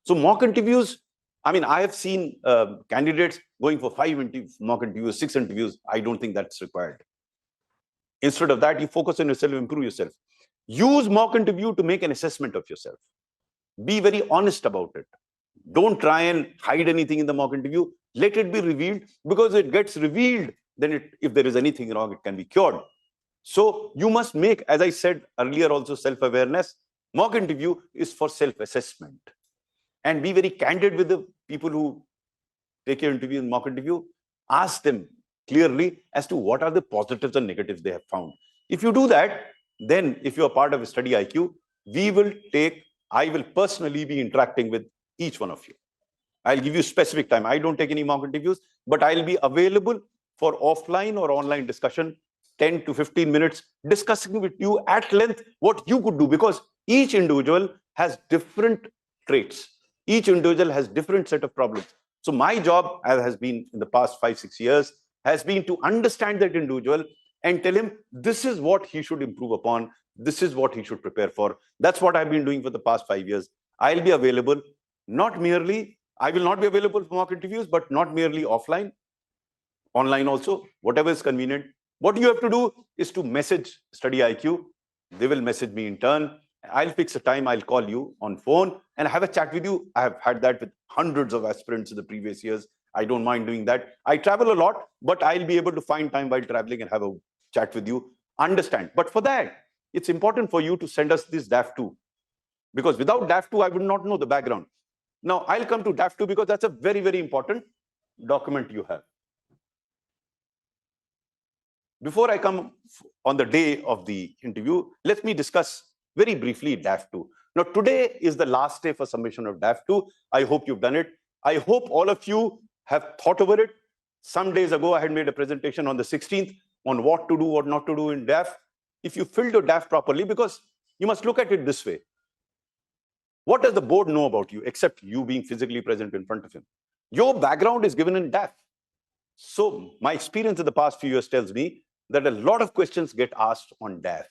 So mock interviews, I mean, I have seen candidates going for 5 mock interviews, 6 interviews. I don't think that's required. Instead of that, you focus on yourself, improve yourself. Use mock interview to make an assessment of yourself. Be very honest about it. Don't try and hide anything in the mock interview. Let it be revealed, because it gets revealed, then if there is anything wrong, it can be cured. So you must make, as I said earlier also, self-awareness. Mock interview is for self-assessment. And be very candid with the people who take your interview in mock interview. Ask them clearly as to what are the positives and negatives they have found. If you do that, then if you are part of StudyIQ, I will personally be interacting with each one of you. I'll give you specific time. I don't take any mock interviews, but I'll be available for offline or online discussion, 10 to 15 minutes, discussing with you at length what you could do, because each individual has different traits. Each individual has different set of problems. So my job, as has been in the past 5-6 years, has been to understand that individual and tell him this is what he should improve upon. This is what he should prepare for. That's what I've been doing for the past 5 years. I'll be available, I will not be available for mock interviews, but not merely offline, online also, whatever is convenient. What you have to do is to message StudyIQ. They will message me in turn. I'll fix a time. I'll call you on phone and have a chat with you. I have had that with hundreds of aspirants in the previous years. I don't mind doing that. I travel a lot, but I'll be able to find time while traveling and have a chat with you. Understand. But for that, it's important for you to send us this DAF2. Because without DAF2, I would not know the background. Now, I'll come to DAF2 because that's a very, very important document you have. Before I come on the day of the interview, let me discuss very briefly DAF2. Now, today is the last day for submission of DAF2. I hope you've done it. I hope all of you have thought over it. Some days ago, I had made a presentation on the 16th on what to do, what not to do in DAF. If you filled your DAF properly, because you must look at it this way. What does the board know about you except you being physically present in front of him? Your background is given in DAF. So my experience in the past few years tells me that a lot of questions get asked on DAF.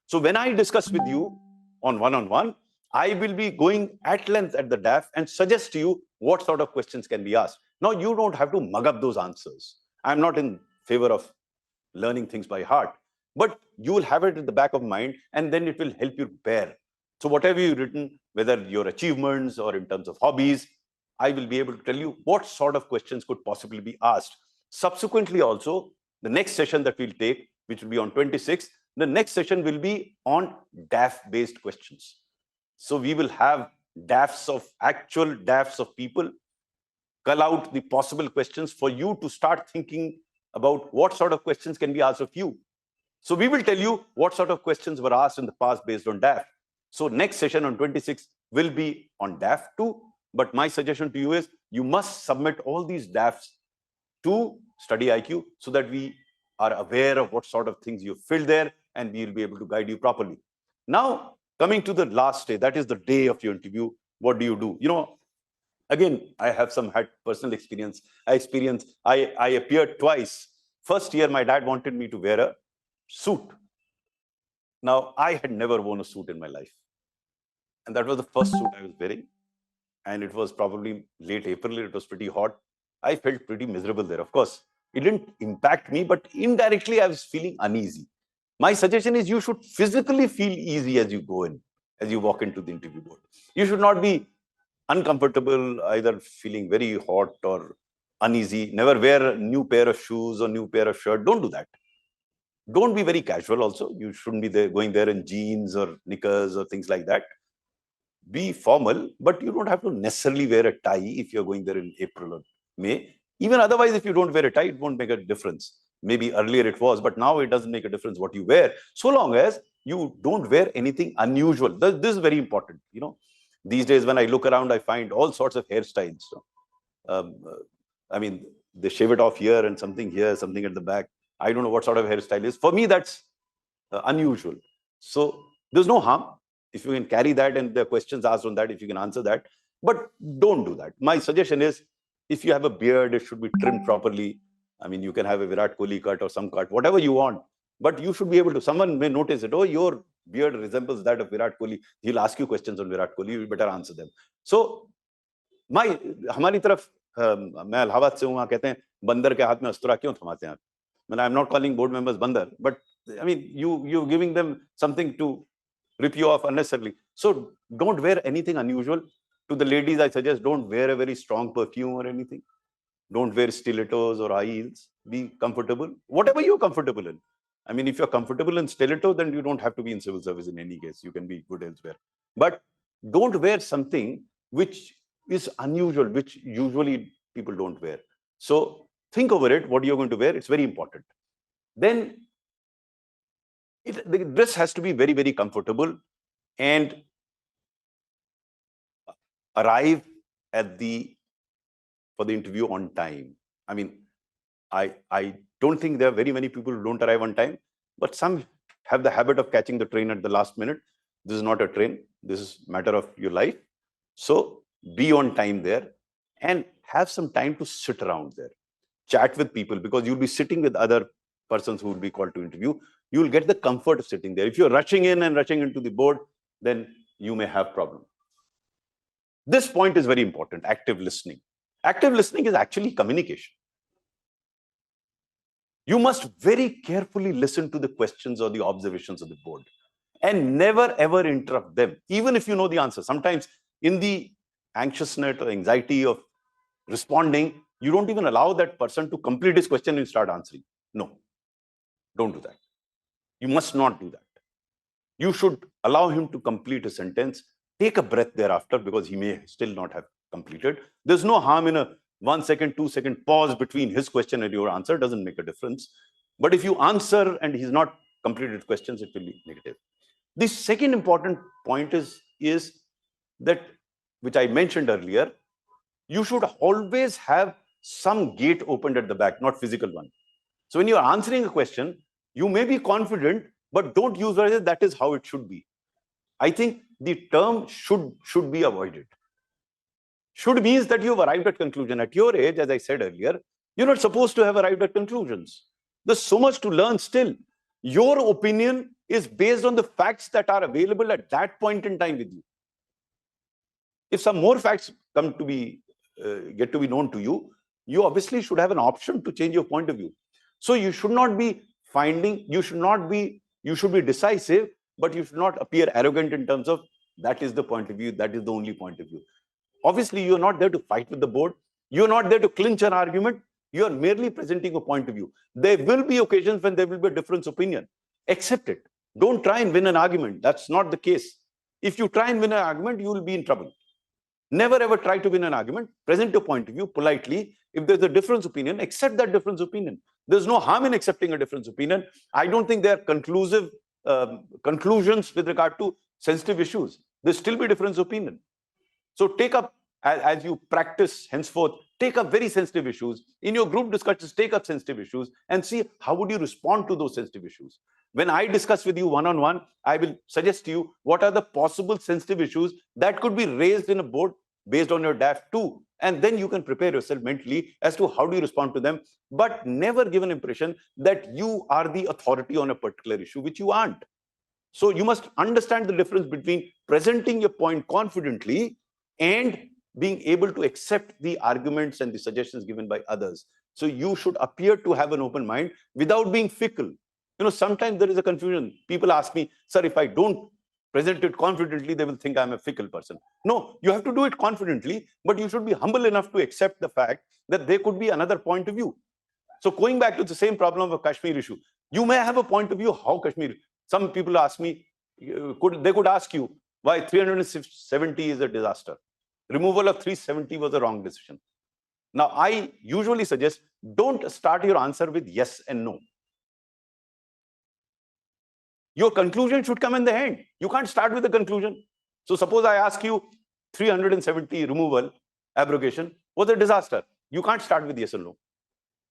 So when I discuss with you on one-on-one, I will be going at length at the DAF and suggest to you what sort of questions can be asked. Now, you don't have to mug up those answers. I'm not in favor of learning things by heart, but you will have it in the back of mind, and then it will help you prepare. So whatever you've written, whether your achievements or in terms of hobbies, I will be able to tell you what sort of questions could possibly be asked. Subsequently also, the next session that we'll take, which will be on 26th, the next session will be on DAF-based questions. So we will have actual DAFs of people, cull out the possible questions for you to start thinking about what sort of questions can be asked of you. So we will tell you what sort of questions were asked in the past based on DAF. So next session on 26th will be on DAF2. But my suggestion to you is you must submit all these DAFs to StudyIQ so that we are aware of what sort of things you filled there, and we will be able to guide you properly. Now, coming to the last day, that is the day of your interview, what do you do? You know, again, I have had personal experience. I appeared twice. First year, my dad wanted me to wear a suit. Now, I had never worn a suit in my life. And that was the first suit I was wearing. And it was probably late April. It was pretty hot. I felt pretty miserable there. Of course, it didn't impact me, but indirectly, I was feeling uneasy. My suggestion is you should physically feel easy as you go in, as you walk into the interview board. You should not be uncomfortable, either feeling very hot or uneasy. Never wear a new pair of shoes or new pair of shirt. Don't do that. Don't be very casual also. You shouldn't be there going there in jeans or knickers or things like that. Be formal, but you don't have to necessarily wear a tie if you're going there in April or May. Even otherwise, if you don't wear a tie, it won't make a difference. Maybe earlier it was, but now it doesn't make a difference what you wear, so long as you don't wear anything unusual. This is very important. You know, these days when I look around, I find all sorts of hairstyles. Um, I mean, they shave it off here and something here, something at the back. I don't know what sort of hairstyle is. For me, that's unusual. So there's no harm if you can carry that and the questions asked on that, if you can answer that. But don't do that. My suggestion is, if you have a beard, it should be trimmed properly. I mean, you can have a Virat Kohli cut or some cut, whatever you want. But you should be able to, someone may notice it, oh, your beard resembles that of Virat Kohli. He'll ask you questions on Virat Kohli, you better answer them. So, हमारी तरफ मैं इलाहाबाद से हूँ, वहाँ कहते हैं बंदर के हाथ में अस्तुरा क्यों थमाते हैं आप? I am not calling board members bandar, but I mean, you're giving them something to rip you off unnecessarily. So don't wear anything unusual. To the ladies, I suggest don't wear a very strong perfume or anything. Don't wear stilettos or high heels. Be comfortable, whatever you're comfortable in. I mean, if you're comfortable in stiletto, then you don't have to be in civil service in any case. You can be good elsewhere. But don't wear something which is unusual, which usually people don't wear. So think over it, what you're going to wear. It's very important. Then the dress has to be very, very comfortable and arrive for the interview on time. I mean, I don't think there are very many people who don't arrive on time, but some have the habit of catching the train at the last minute. This is not a train. This is a matter of your life. So be on time there and have some time to sit around there. Chat with people, because you'll be sitting with other persons who will be called to interview. You will get the comfort of sitting there. If you're rushing in and rushing into the board, then you may have problem. This point is very important, active listening. Active listening is actually communication. You must very carefully listen to the questions or the observations of the board and never ever interrupt them, even if you know the answer. Sometimes in the anxiousness or anxiety of responding, you don't even allow that person to complete his question and start answering. No, don't do that. You must not do that. You should allow him to complete a sentence. Take a breath thereafter, because he may still not have completed. There's no harm in a 1 second, 2 second pause between his question and your answer. Doesn't make a difference. But if you answer and he's not completed questions, it will be negative. The second important point is that, which I mentioned earlier, you should always have some gate opened at the back, not physical one. So when you're answering a question, you may be confident, but don't use it as that is how it should be. I think the term should be avoided. Should means that you've arrived at conclusion. At your age, as I said earlier, you're not supposed to have arrived at conclusions. There's so much to learn still. Your opinion is based on the facts that are available at that point in time with you. If some more facts come to be get to be known to you, you obviously should have an option to change your point of view. So you should not be you should be decisive, but you should not appear arrogant in terms of that is the point of view, that is the only point of view. Obviously, you're not there to fight with the board. You're not there to clinch an argument. You're merely presenting a point of view. There will be occasions when there will be a different opinion. Accept it. Don't try and win an argument. That's not the case. If you try and win an argument, you will be in trouble. Never ever try to win an argument. Present your point of view politely. If there's a different opinion, accept that different opinion. There's no harm in accepting a different opinion. I don't think there are conclusive conclusions with regard to sensitive issues. There'll still be different opinion. So take up, as you practice henceforth, take up very sensitive issues. In your group discussions, take up sensitive issues and see how would you respond to those sensitive issues. When I discuss with you one-on-one, I will suggest to you what are the possible sensitive issues that could be raised in a board based on your DAF 2. And then you can prepare yourself mentally as to how do you respond to them, but never give an impression that you are the authority on a particular issue, which you aren't. So you must understand the difference between presenting your point confidently and being able to accept the arguments and the suggestions given by others. So you should appear to have an open mind without being fickle. You know, sometimes there is a confusion. People ask me, sir, if I don't present it confidently, they will think I'm a fickle person. No, you have to do it confidently, but you should be humble enough to accept the fact that there could be another point of view. So going back to the same problem of Kashmir issue, you may have a point of view how Kashmir. Some people ask me, they could ask you why 370 is a disaster. Removal of 370 was a wrong decision. Now, I usually suggest don't start your answer with yes and no. Your conclusion should come in the end. You can't start with the conclusion. So suppose I ask you 370 removal, abrogation was a disaster. You can't start with yes or no.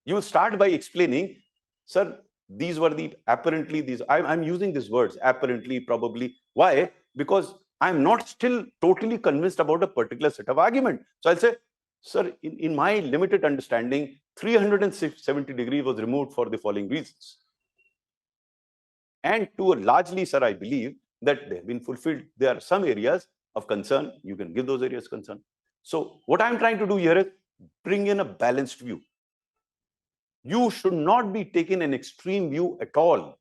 You start by explaining, sir, these were the apparently these. I'm using these words apparently, probably. Why? Because I'm not still totally convinced about a particular set of argument. So I'll say, sir, in my limited understanding, 370 degrees was removed for the following reasons. And to a largely, sir, I believe that they have been fulfilled. There are some areas of concern. You can give those areas of concern. So what I'm trying to do here is bring in a balanced view. You should not be taking an extreme view at all.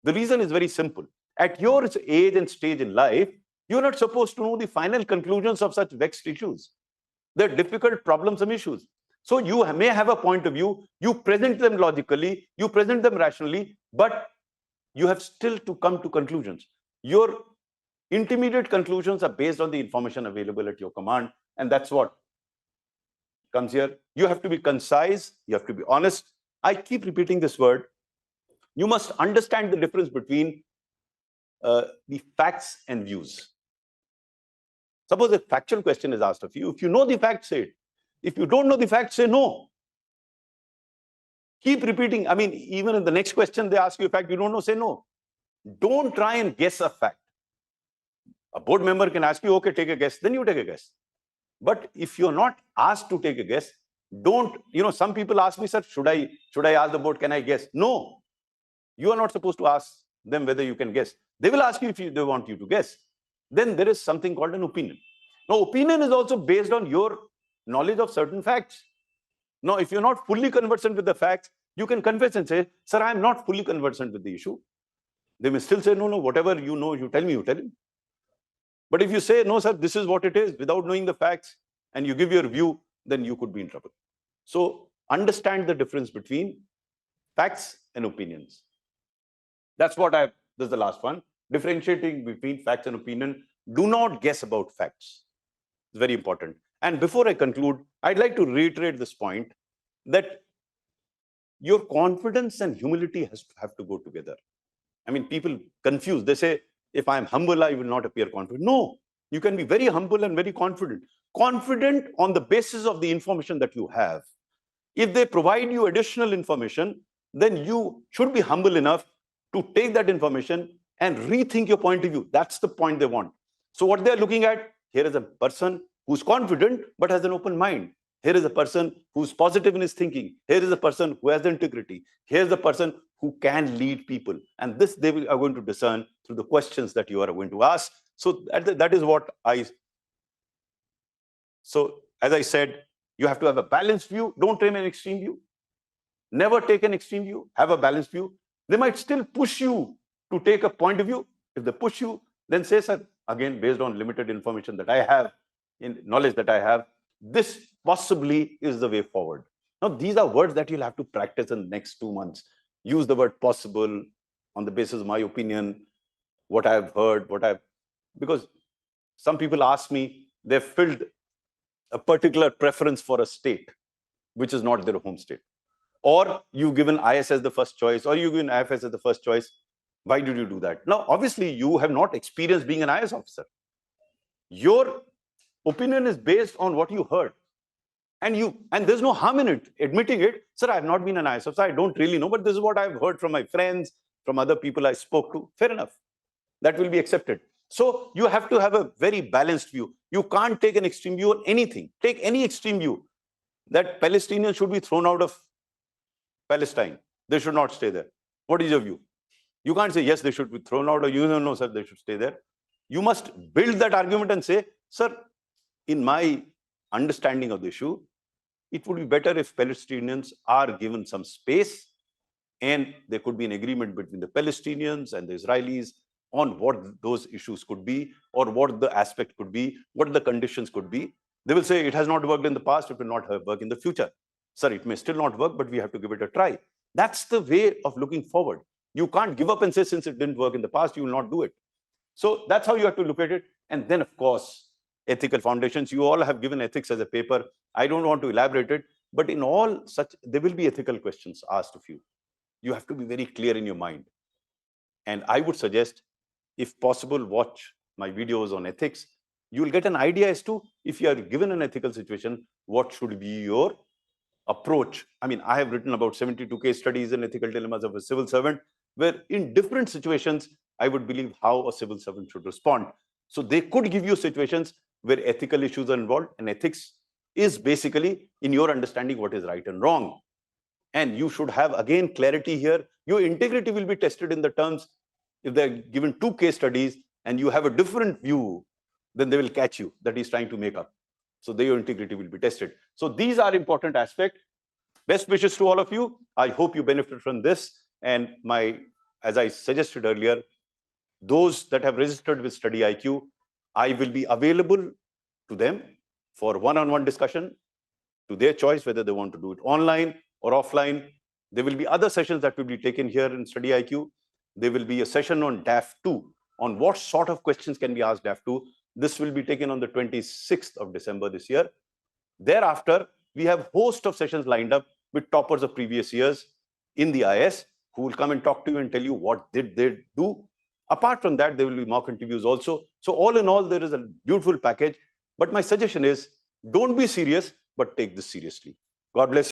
The reason is very simple. At your age and stage in life, you're not supposed to know the final conclusions of such vexed issues. They're difficult, problemsome issues. So you may have a point of view, you present them logically, you present them rationally, but you have still to come to conclusions. Your intermediate conclusions are based on the information available at your command, and that's what comes here. You have to be concise, you have to be honest. I keep repeating this word. You must understand the difference between the facts and views. Suppose a factual question is asked of you. If you know the facts, say it. If you don't know the facts, say no. Keep repeating. I mean, even in the next question, they ask you a fact, you don't know, say no. Don't try and guess a fact. A board member can ask you, okay, take a guess, then you take a guess. But if you're not asked to take a guess, don't, some people ask me, sir, should I ask the board, can I guess? No, you are not supposed to ask them whether you can guess. They will ask you if they want you to guess. Then there is something called an opinion. Now, opinion is also based on your knowledge of certain facts. Now, if you're not fully conversant with the facts, you can confess and say, sir, I'm not fully conversant with the issue. They may still say, no, whatever you know, you tell me. But if you say, no, sir, this is what it is, without knowing the facts, and you give your view, then you could be in trouble. So understand the difference between facts and opinions. That's what this is the last one. Differentiating between facts and opinion. Do not guess about facts. It's very important. And before I conclude, I'd like to reiterate this point that your confidence and humility have to go together. I mean, people confuse. They say, if I'm humble, I will not appear confident. No, you can be very humble and very confident. Confident on the basis of the information that you have. If they provide you additional information, then you should be humble enough to take that information and rethink your point of view. That's the point they want. So what they're looking at, here is a person who's confident but has an open mind. Here is a person who's positive in his thinking. Here is a person who has integrity. Here's a person who can lead people. And this they are going to discern through the questions that you are going to ask. So that is what So as I said, you have to have a balanced view. Don't take an extreme view. Never take an extreme view. Have a balanced view. They might still push you to take a point of view. If they push you, then say, sir, again, based on limited information that I have, in knowledge that I have, this possibly is the way forward. Now, these are words that you'll have to practice in the next 2 months. Use the word possible on the basis of my opinion, what I've heard, because some people ask me, they've filled a particular preference for a state, which is not their home state. Or you've given IS as the first choice, or you've given IFS as the first choice. Why did you do that? Now, obviously, you have not experienced being an IS officer. Your opinion is based on what you heard. And there's no harm in it, admitting it. Sir, I have not been an IS officer. I don't really know, but this is what I've heard from my friends, from other people I spoke to. Fair enough. That will be accepted. So you have to have a very balanced view. You can't take an extreme view on anything. Take any extreme view that Palestinians should be thrown out of Palestine. They should not stay there. What is your view? You can't say, yes, they should be thrown out, or you don't know, sir, they should stay there. You must build that argument and say, sir, in my understanding of the issue, it would be better if Palestinians are given some space and there could be an agreement between the Palestinians and the Israelis on what those issues could be, or what the aspect could be, what the conditions could be. They will say it has not worked in the past, it will not work in the future. Sir, it may still not work, but we have to give it a try. That's the way of looking forward. You can't give up and say, since it didn't work in the past, you will not do it. So that's how you have to look at it. And then, of course, ethical foundations. You all have given ethics as a paper. I don't want to elaborate it, but in all such, there will be ethical questions asked of you. You have to be very clear in your mind. And I would suggest, if possible, watch my videos on ethics. You will get an idea as to, if you are given an ethical situation, what should be your approach. I mean, I have written about 72 case studies in ethical dilemmas of a civil servant, where in different situations, I would believe how a civil servant should respond. So they could give you situations where ethical issues are involved, and ethics is basically, in your understanding, what is right and wrong. And you should have, again, clarity here. Your integrity will be tested in the terms, if they're given 2 case studies and you have a different view, then they will catch you that he's trying to make up. So your integrity will be tested. So these are important aspects. Best wishes to all of you. I hope you benefit from this. And as I suggested earlier, those that have registered with StudyIQ, I will be available to them for one-on-one discussion, to their choice, whether they want to do it online or offline. There will be other sessions that will be taken here in StudyIQ. There will be a session on DAF2, on what sort of questions can be asked DAF2. This will be taken on the 26th of December this year. Thereafter, we have a host of sessions lined up with toppers of previous years in the IS, who will come and talk to you and tell you what did they do. Apart from that, there will be mock interviews also. So all in all, there is a beautiful package. But my suggestion is, don't be serious, but take this seriously. God bless you.